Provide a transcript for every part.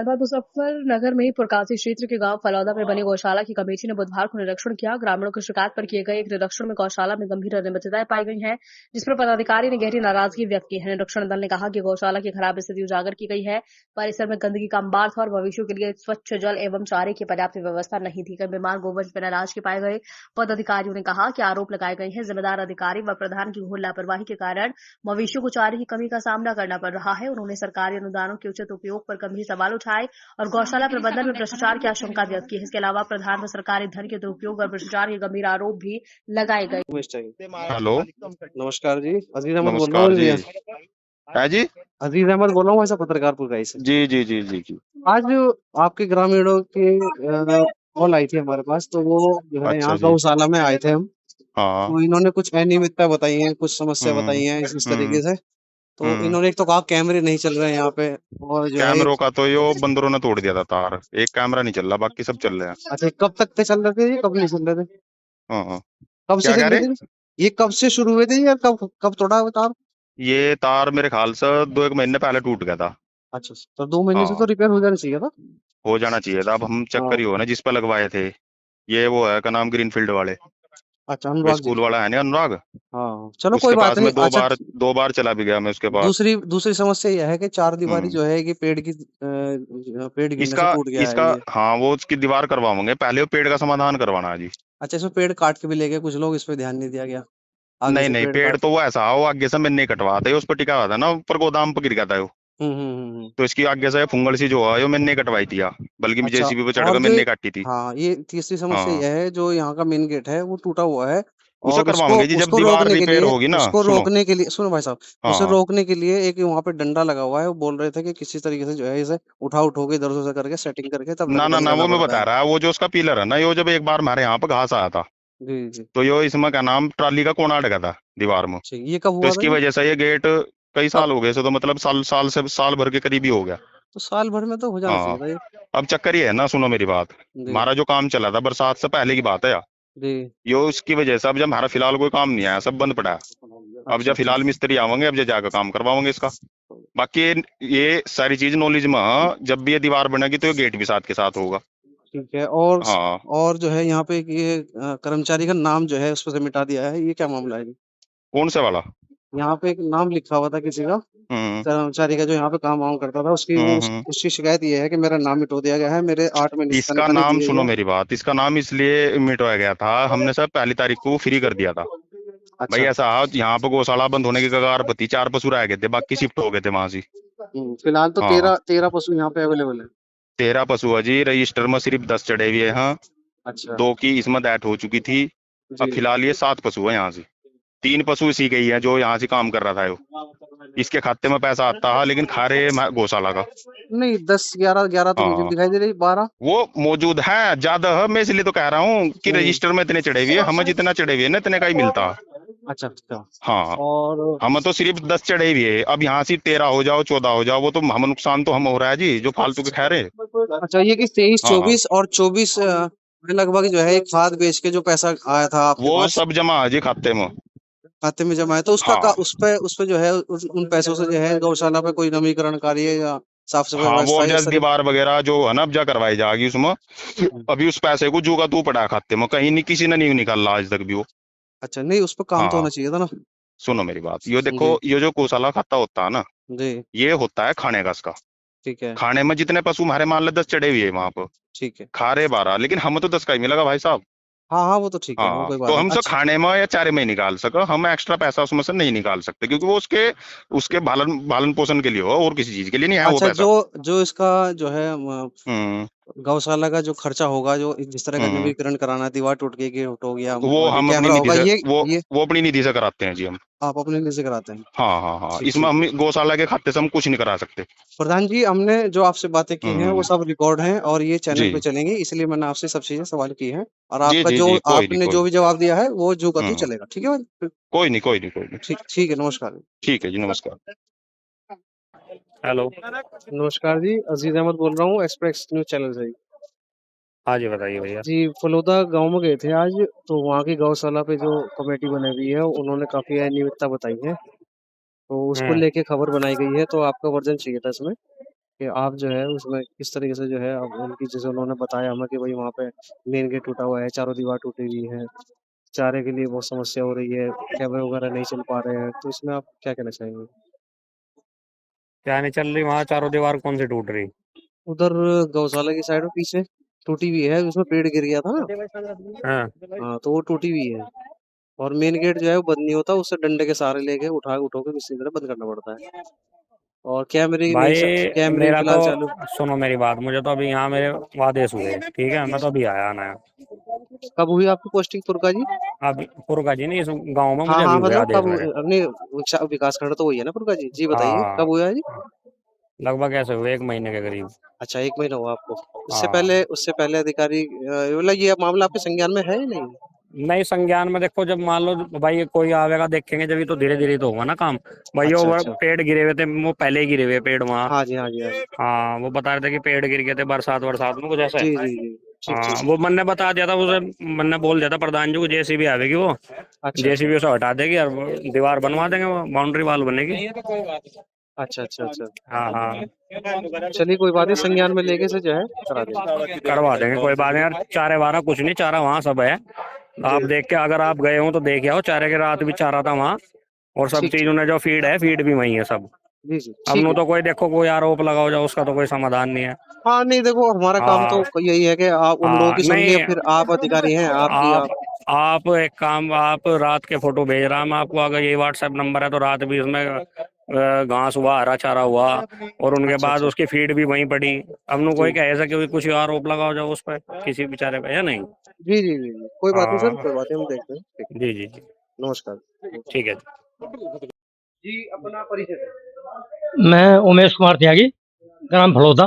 जनपद मुजफ्फरनगर में पुरकासी क्षेत्र के गांव फलौदा में बनी गौशाला की कमेटी ने बुधवार को निरीक्षण किया। ग्रामीणों की शिकायत पर किए गए एक निरीक्षण में गौशाला में गंभीर अनियमितताएं पाई गई हैं, जिस पर पदाधिकारी ने गहरी नाराजगी व्यक्त की है। निरीक्षण दल ने कहा कि गौशाला की खराब स्थिति उजागर की गई है। परिसर में गंदगी का अंबार था और मवेशियों के लिए स्वच्छ जल एवं चारे की पर्याप्त व्यवस्था नहीं थी। कई बीमार गोवंश बिना इलाज के पाए गए। पदाधिकारियों ने कहा कि आरोप लगाए गए हैं जिम्मेदार अधिकारी व प्रधान की घोर लापरवाही के कारण मवेशियों को चारे की कमी का सामना करना पड़ रहा है। उन्होंने सरकारी अनुदानों के उचित उपयोग पर गंभीर सवाल उठाए और गौशाला प्रबंधन में भ्रष्टाचार की आशंका व्यक्त की है। इसके अलावा प्रधान व सरकारी धन के दुरुपयोग और भ्रष्टाचार के गंभीर आरोप भी लगाए गए। हेलो, नमस्कार जी, अजीज अहमद बोल रहा नमस्कार हूँ जी। भैया। है जी? अजीज अहमद बोल रहा हूँ, ऐसा पत्रकारपुर का से। जी जी जी जी जी। आज आपके ग्रामीणों के कॉल आई थी हमारे पास, तो वो जो है अच्छा यहाँ जी। गौशाला में आए थे हम। हाँ। तो इन्होंने कुछ अनियमितता बताई है, कुछ समस्या हम्म बताई है इस हम्म तरीके से। तो हम्म इन्होंने एक तो कहा कैमरे नहीं चल रहे हैं यहाँ पे, और जो है कैमरों का तो यो बंदरों ने तोड़ दिया था तार। एक कैमरा नहीं चल रहा, बाकी सब चल रहे हैं। अच्छा, कब तक थे चल रहे थे, ये कब नहीं चल रहे थे, हाँ हाँ। कब से क्या कह चल रहे? रहे थे, ये कब से शुरू हुए थे या कब कब तोड़ा हुआ तार? ये तार मेरे ख्याल से 2 एक महीने पहले टूट गया था। अच्छा, तो 2 महीने से तो हाँ, रिपेयर हो जाना चाहिए था। हो जाना चाहिए था। अब हम चेक हाँ। करी हो ना जिस पे लगवाए थे। ये वो है का नाम ग्रीनफील्ड वाले, अच्छा, वो अनुराग जी। स्कूल वाला है ना अनुराग। हाँ, चलो कोई उसके बात पास नहीं। में दो अच्छा, बार 2 बार चला भी गया मैं उसके पास। दूसरी दूसरी समस्या यह है कि चार दीवारी हम्म जो है कि पेड़ गिरने इसका से टूट गया है इसका ये। हाँ, वो उसकी दीवार करवाओगे, पहले वो पेड़ का समाधान करवाना है जी। अच्छा, इसमें पेड़ काट के भी ले गए कुछ लोग, इस पे ध्यान नहीं दिया गया, आगे नहीं से नहीं, पेड़ पेड़ काट। तो वो ऐसा वो आगे से मैंने नहीं कटवाते, उस पर टिका हुआ था ना, ऊपर गोदाम पर गिर गया था वो। हम्म। तो इसकी आगे से फुंगल सी जो है वो मैंने कटवाई थी, बल्कि अच्छा, जेसीबी पे और चढ़कर जो मैंने काटी थी। हाँ, ये तीसरी समस्या हाँ, यह है, जो यहाँ का मेन गेट है वो टूटा हुआ है। उसे और उसको करवाओगे जी जब उसको दीवार रोकने के रिपेयर लिए होगी ना, उसको सुनो। रोकने के लिए सुनो भाई साहब, उसे हाँ, रोकने के लिए एक वहाँ पे डंडा लगा हुआ है। वो बोल रहे थे कि किसी तरीके से जो है इसे उठा उठो के इधर उधर करके सेटिंग करके तब ना जाके ना बंद ना, करना वो मैं पड़ता बता है। रहा, वो जो उसका पिलर है ना, यो जब एक बार हमारे यहाँ पर घास आया था, जी जी। तो यो इसमें क्या नाम ट्राली का कोना अटका था दीवार में। ठीक, ये कब तो हुआ था इसकी ये? वजह से ये गेट कई कब? साल हो गए से, तो मतलब साल भर के करीब ही हो गया। तो साल भर में तो हो जाना हाँ। चाहिए था ये। अब चक्कर ये है ना, सुनो मेरी बात। जी हमारा जो काम चला था बरसात से पहले की बात है यार। जी। यो इसकी वजह से अब जब हमारा फिलहाल कोई काम नहीं आया, सब बंद पड़ा है। अब अच्छा जब अच्छा। फिलहाल मिस्त्री आवेंगे, अब जब जाकर काम करवाओगे इसका। बाकी ये सारी चीज नॉलेज में, हाँ, जब भी ये दीवार बनेगी तो ये गेट भी साथ के साथ होगा। ठीक है। और हाँ। जो है यहाँ पे एक ये कर्मचारी का नाम जो है उस पर से मिटा दिया है, ये क्या मामला है? कौन से वाला? यहाँ पे एक नाम लिखा हुआ था किसी का, हम्म कर्मचारी का, जो यहाँ पे काम वाम करता था, उसकी हम्म। उसकी शिकायत ये है कि मेरा नाम मिटो दिया गया है, मेरे 8 महीने से इसका तनख्वाह नहीं दी नाम गई सुनो है। मेरी बात, इसका नाम इसलिए मिटवाया गया था, हमने सब पहली तारीख को फ्री कर दिया था। भाई अच्छा। ऐसा यहाँ पे गौशाला बंद होने की कगार पर थी, 4 पशु रह गए थे, बाकी शिफ्ट हो गए थे वहां से। फिलहाल तो हाँ, 13 पशु यहाँ पे अवेलेबल है। 13 पशु है जी, रजिस्टर में सिर्फ 10 चढ़े हुए हैं। हाँ, अच्छा। 2 की इसमें डेथ हो चुकी थी। अब जी। फिलहाल ये 7 पशु है यहाँ से। 3 पशु इसी के ही है जो यहाँ से काम कर रहा था वो। इसके खाते में पैसा आता है, लेकिन खा रहे गौशाला का। नहीं, 10 11 11 तो मुझे हाँ, दिखाई दे रही, 12। वो मौजूद है, ज्यादा है, मैं इसलिए तो कह रहा हूँ कि रजिस्टर में इतने चढ़े हुए हैं, हमें जितना चढ़े हुए हैं ना इतने का ही मिलता है। अच्छा अच्छा। हाँ, और हम तो सिर्फ 10 चढ़े हुए हैं। अब यहाँ से 13 हो जाओ, 14 हो जाओ, वो तो हम नुकसान तो हम हो रहा है जी, जो फालतू के खा रहे। अच्छा, ये कि 23 हाँ हाँ, 24 और 24 में लगभग जो है एक खाद बेच के जो पैसा आया था आपके वो पास सब जमा है जी खाते में। खाते में जमा है, तो उसका हाँ उस पे जो है उन पैसों से जो है गौशाला पे कोई नवीकरण कार्य या साफ सफाई हाँ, वो व्यवस्था अब या जैसे दीवार वगैरह जो है ना, अब जा करवाई जाएगी उसमें। अभी उस पैसे को जू का तू पड़ा है खाते में, कहीं नहीं, किसी ने नहीं निकाला आज तक भी वो। अच्छा, नहीं, उस पर काम तो हाँ, होना चाहिए था ना। सुनो मेरी बात, ये देखो, जी ये जो गौशाला खाता होता है ना, जी। ये होता है खाने का इसका। ठीक है। खाने में जितने पशु हमारे मान लो 10 चढ़े हुए हैं वहां पर, ठीक है। खा रहे 12, लेकिन हमें तो 10 का ही मिलेगा भाई साहब। हाँ हाँ, वो तो ठीक है, वो हाँ, कोई तो बात नहीं। हम सब अच्छा। खाने में या चारे में ही निकाल सको, हम एक्स्ट्रा पैसा उसमें से नहीं निकाल सकते, क्योंकि वो उसके उसके पालन पालन पोषण के लिए हो, और किसी चीज के लिए नहीं है वो अच्छा, पैसा। जो जो इसका जो है हम्म गौशाला का जो खर्चा होगा, जो जिस तरह का हम्म नवीकरण कराना, दीवार टूट गई, गेट हो गया वो और ये हम अपनी कैमरा निधि होगा, से ये वो अपनी निधि से कराते हैं जी हम। आप अपने लिए से कराते हैं? हाँ हाँ हाँ, ठीक इसमें ठीक हम है। गौशाला के खाते से हम कुछ नहीं करा सकते। प्रधान जी, हमने जो आपसे बातें की हैं वो हम्म। सब रिकॉर्ड हैं और ये चैनल जी पे चलेंगी, इसलिए मैंने आपसे सब चीजें सवाल की हैं, और जी आपका जी जो जी, कोई नहीं, आपने कोई जो नहीं। भी जवाब दिया है वो जो का तू हम्म चलेगा। ठीक है भाई? कोई नहीं, कोई नहीं, कोई नहीं। ठीक ठीक है, नमस्कार। ठीक है जी, नमस्कार। हेलो। नमस्कार जी, अजीज अहमद बोल रहा हूँ, एक्सप्रेस न्यूज चैनल से। हाँ जी, बताइए भैया। जी, फलौदा गांव में गए थे आज, तो वहाँ की गौशाला पे जो कमेटी बनी हुई है उन्होंने काफी अनियमितता बताई है, तो उसको हम्म। लेके खबर बनाई गई है, तो आपका वर्जन चाहिए था इसमें कि आप जो है उसमें किस तरीके से जो है अब उनकी जैसे उन्होंने बताया हमें कि भाई वहाँ पे मेन गेट टूटा हुआ है, चारों दीवार टूटी हुई है, चारे के लिए बहुत समस्या हो रही है, कैमरे वगैरह नहीं चल पा रहे हैं, तो इसमें आप क्या कहना चाहेंगे? क्या नहीं चल रही वहाँ, चारों दीवार कौन सी टूट रही? उधर गौशाला की साइड में पीछे टूटी हुई है, उसमें पेड़ गिर गया था ना। हाँ हाँ, तो वो टूटी हुई है और मेन गेट जो है वो बंद नहीं होता, उससे डंडे के सहारे लेके उठो के किसी तरह बंद करना पड़ता है। और भाई, कैमरे भी मेरा तो फिलहाल चालू। सुनो मेरी बात, मुझे तो अभी यहाँ मेरे आदेश हुए, ठीक है, मैं तो अभी आया नया। कब हुई आपकी पोस्टिंग तुर्का जी? अब पुरका जी नहीं, इस गाँव में हाँ मुझे अभी हाँ, हुए मतलब आदेश कब मेरे। अपने विकास खंड तो वही है ना तुर्का जी? जी बताइए हाँ, कब हुआ है जी? लगभग ऐसे हुए 1 महीने के करीब। अच्छा, 1 महीना हुआ आपको। हाँ, उससे पहले अधिकारी मतलब ये मामला आपके संज्ञान में है या नहीं? नहीं संज्ञान में देखो, जब मान लो भाई कोई आवेगा देखेंगे जब, तो धीरे धीरे तो होगा ना काम। भाई अच्छा वो अच्छा। पेड़ गिरे हुए थे, वो पहले ही गिरे हुए पेड़ वहाँ। हाँ जी हाँ जी हाँ जी। हाँ, वो बता रहे थे कि पेड़ गिर गए थे बरसात बरसात में कुछ ऐसे। जी जी जी। ठीक हाँ, ठीक। वो मन ने बता दिया था उसे, मन ने बोल दिया था प्रधान जी को, जेसीबी आवेगी वो, अच्छा अच्छा। जेसीबी उसे हटा देगी और वो दीवार बनवा देंगे, वो बाउंड्री वॉल बनेगी। अच्छा अच्छा अच्छा। हाँ हाँ, चलिए कोई बात नहीं, संज्ञान में लेके से जो है करा देंगे। करवा देंगे, कोई बात नहीं यार। चारे वारा कुछ नहीं, चारा वहाँ सब है। आप जी देख के, अगर आप गए हो तो देख आओ, चारे के रात भी चारा था वहाँ। और सब ठीक चीज ठीक। उन्हें जो फीड है, फीड भी वही है सब। जी जी अब ठीक नु है। तो कोई देखो, कोई आरोप लगाओ जाओ, उसका तो कोई समाधान नहीं है। हाँ नहीं, देखो हमारा काम हाँ तो यही है कि आप उन लोगों हाँ, की सुन लिए, नहीं, फिर आप अधिकारी हैं आपकी आप आप। आप एक काम, आप रात के फोटो भेज रहा मैं आपको, अगर ये व्हाट्सएप नंबर है तो रात भी इसमें घास हुआ, हरा चारा हुआ, और उनके अच्छा बाद अच्छा। उसकी फीड भी वहीं पड़ी। अब नु जी कोई कहे ऐसा कि कुछ आरोप लगाओ जाओ उस पर, किसी बेचारे पे, या नहीं? जी जी जी जी, कोई बात नहीं सर, हाँ, कोई बात नहीं, हम देखते हैं। ठीक। जी जी जी, नमस्कार। ठीक है। जी अपना परिचय दें। मैं उमेश कुमार त्यागी, ग्राम फलौदा।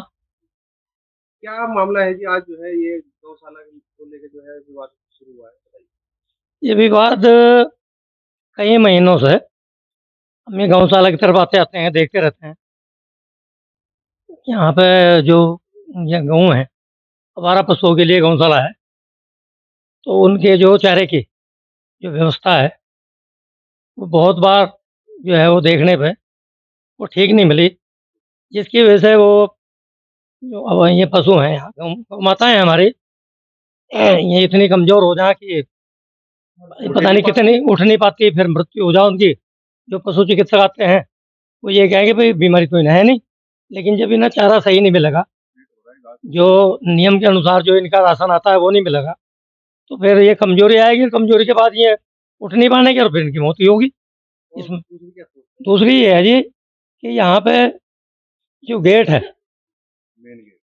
क्या मामला है जी, आज जो है ये गौशाला को लेकर जो है विवाद शुरू हुआ है, बताइए। ये विवाद कई महीनों से, हम ये गौशाला की तरफ आते आते हैं, देखते रहते हैं। यहाँ पे जो ये गऊ हैं, आवारा पशुओं के लिए गौशाला है, तो उनके जो चारे की जो व्यवस्था है, वो बहुत बार जो है वो देखने पे वो ठीक नहीं मिली, जिसकी वजह से वो जो अब ये पशु हैं, यहाँ गौ माताएं हैं हमारी, ये इतनी कमज़ोर हो जाए कि पता नहीं कितनी उठ नहीं पाती, फिर मृत्यु हो जाए उनकी। जो पशु चिकित्सक आते हैं, वो ये कहेंगे भाई बीमारी तो इन्हें है नहीं, लेकिन जब इन्हें चारा सही नहीं मिलेगा, जो नियम के अनुसार जो इनका राशन आता है वो नहीं मिलेगा, तो फिर ये कमजोरी आएगी, और कमजोरी के बाद ये उठ नहीं पाएंगे और फिर इनकी मौत ही होगी। इसमें दूसरी ये है जी कि यहाँ पे जो गेट है,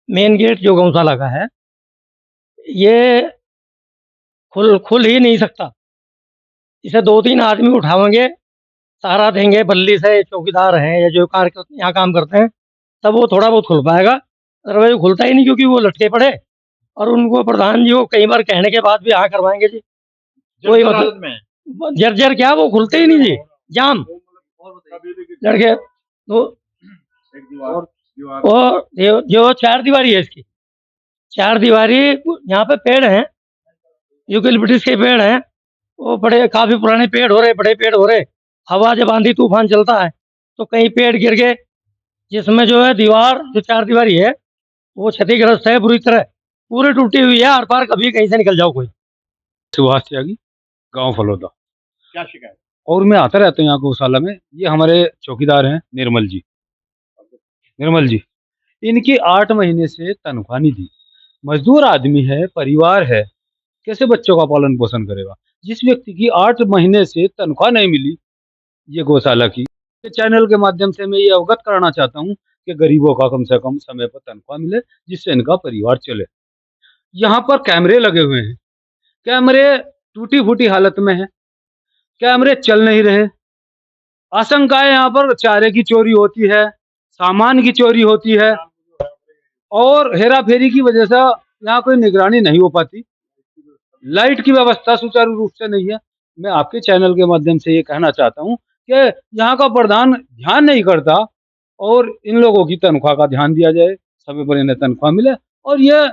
मेन गेट जो गौशाला का है, ये खुल ही नहीं सकता। इसे 2-3 आदमी उठाएंगे, सहारा देंगे बल्ली से, चौकीदार हैं या जो यहाँ काम करते हैं, तब वो थोड़ा बहुत खुल पाएगा, अदरवाइज वो खुलता ही नहीं, क्योंकि वो लटके पड़े। और उनको प्रधान जी को कई बार कहने के बाद भी हाँ करवाएंगे जी, कोई मतलब जर्जर क्या, वो खुलते ही नहीं जी, जाम लड़के। तो और जो 4 दीवारी है इसकी, 4 दीवारी, यहाँ पे पेड़ हैं, यूकेलिप्टस के पेड़ हैं, वो बड़े काफी पुराने पेड़ हो रहे, बड़े पेड़ हो रहे। हवा जब आंधी तूफान चलता है तो कई पेड़ गिर गए, जिसमें जो है दीवार जो 4 दीवारी है वो क्षतिग्रस्त है बुरी तरह, पूरी टूटी हुई है, आर पार कभी कहीं से निकल जाओ कोई। सुभाष त्यागी, गांव फलौदा। क्या शिकायत? और मैं आता रहता हूँ यहाँ गौशाला में। ये हमारे चौकीदार हैं निर्मल जी। निर्मल जी, इनकी 8 महीने से तनख्वाह नहीं दी। मजदूर आदमी है, परिवार है, कैसे बच्चों का पालन पोषण करेगा? जिस व्यक्ति की 8 महीने से तनख्वाह नहीं मिली ये गौशाला की, चैनल के माध्यम से मैं ये अवगत कराना चाहता हूँ कि गरीबों का कम से कम समय पर तनख्वाह मिले, जिससे इनका परिवार चले। यहाँ पर कैमरे लगे हुए हैं, कैमरे टूटी फूटी हालत में है, कैमरे चल नहीं रहे। आशंका है यहाँ पर चारे की चोरी होती है, सामान की चोरी होती है, और हेरा फेरी की वजह से यहाँ कोई निगरानी नहीं हो पाती। लाइट की व्यवस्था सुचारू रूप से नहीं है। मैं आपके चैनल के माध्यम से ये कहना चाहता हूँ कि यहाँ का प्रधान ध्यान नहीं करता, और इन लोगों की तनख्वाह का ध्यान दिया जाए, समय पर इन्हें तनख्वाह मिले, और ये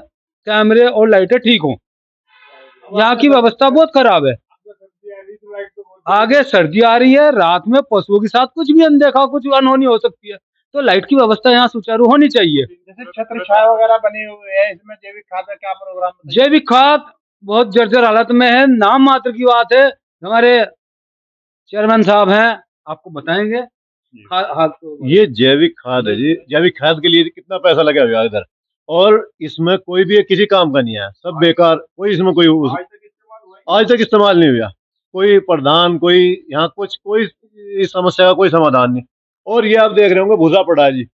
कैमरे और लाइटें ठीक हों। यहाँ की व्यवस्था बहुत खराब है। आगे सर्दी आ रही है, रात में पशुओं के साथ कुछ भी अनदेखा, कुछ अनहोनी हो सकती है। तो लाइट की व्यवस्था यहाँ सुचारू होनी चाहिए। जैसे छत्र छाया वगैरह बनी हुई है, इसमें जैविक खाद का क्या प्रोग्राम है? जैविक खाद बहुत जर्जर हालत में है, नाम मात्र की बात है। हमारे चेयरमैन साहब हैं, आपको बताएंगे। ये जैविक खाद है जी। जैविक खाद के लिए कितना पैसा लगा हुआ है इधर, और इसमें कोई भी किसी काम का नहीं है, सब बेकार। कोई इसमें कोई आज तक इस्तेमाल नहीं हुआ। कोई प्रधान, कोई यहाँ कुछ, कोई इस समस्या का कोई समाधान नहीं। और ये आप देख रहे होंगे भूसा पड़ा है जी।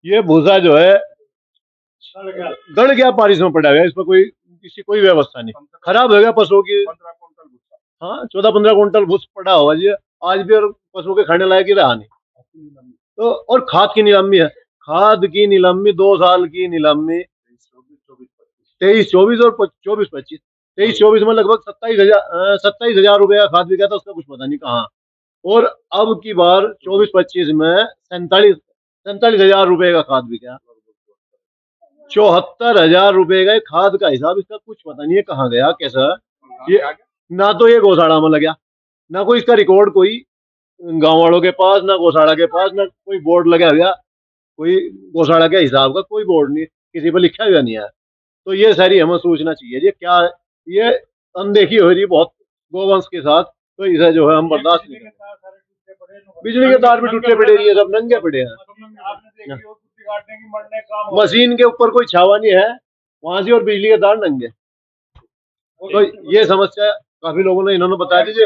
ये भूसा जो है गड़ गया, बारिश में पड़ा हुआ है, इसमें कोई व्यवस्था नहीं। खराब हो गया पशुओं की। हाँ, 14-15 कुंटल भूस पड़ा हुआ जी आज भी, और पशुओं के खाने लायक ही रहा नहीं। तो और खाद की नीलामी है, खाद की नीलामी 2 साल की नीलामी 23-24 और 24-25। 23-24 में लगभग 27,000 रुपए का खाद बिका था, उसका कुछ पता नहीं कहाँ। और अब की बार 24-25 में 47,000 रुपए का खाद बिका। 74,000 रुपए का खाद का हिसाब, इसका कुछ पता नहीं है कहाँ गया, कैसा। ये ना तो ये गौशाला में लगा, ना कोई इसका रिकॉर्ड कोई गांव वालों के पास, ना गौशाला के पास, ना कोई बोर्ड लगा हुआ। कोई गौशाला के हिसाब का कोई बोर्ड नहीं, किसी पर लिखा हुआ नहीं है। तो ये सारी हमें सोचना चाहिए ये क्या है, ये अनदेखी हो रही है बहुत गौवंश के साथ। तो इसे जो है हम बर्दाश्त नहीं करते। बिजली के तार भी टूटे पड़े हैं, सब नंगे पड़े हैं। मशीन के ऊपर कोई छावा नहीं है वहां से, और बिजली के तार नंगे। तो ये समस्या काफी लोगों ने इन्होंने बता दीजिए।